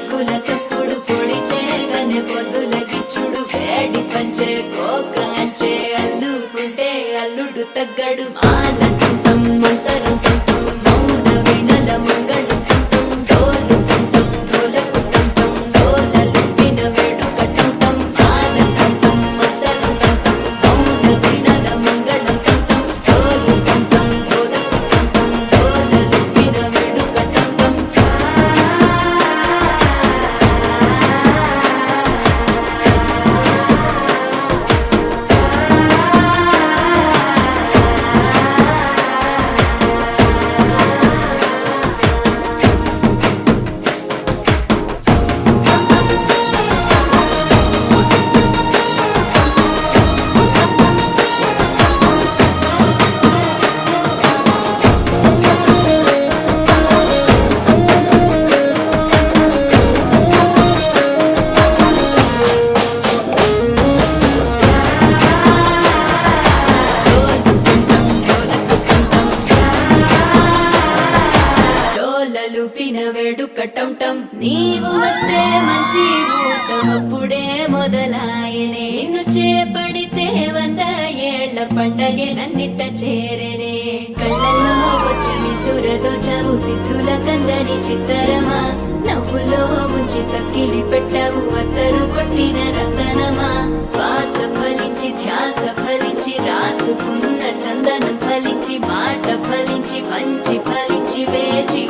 చినుకుల సప్పుడు పొడి చేయగానే పొద్దుల గిచ్చుడు వేడి పంచే కోక అంచే అల్లుకుంటే అల్లుడు తగ్గడు మాలంటుంటాం మంతరం తుంటాం మౌన వినల మంగళం తుంటాం డోలు తుంటాం డోలకు తుంటాం డోలలు విన వేడుక తుంటాం మాలంటుంటాం మంతరం తుంటాం మౌన వినల మంగళం తుంటాం డోలు తుంటాం డోలకు తుంటాం డోలలు విన వేడుక తుంటాం డోలలుపిన వేడుక టంటం నీవు వస్తే మంచి ముహూర్తం అప్పుడే మొదలాయనే నిన్ను చేపడితే 100 ఏళ్ల పండగే నన్నిట్ట చేరేనే కళ్ళల్లో వచ్చి నిద్దురదోచావు సిద్ధుల కందని చిత్తరమా నవ్వులో ముంచి చక్కిలి పెట్టావు అత్తరు కొట్టిన రతనమా శ్వాస ఫలించి ధ్యాస ఫలించి రాసుకున్న చందనం ఫలించి మాట ఫలించి మంచి ఫలించి వేచి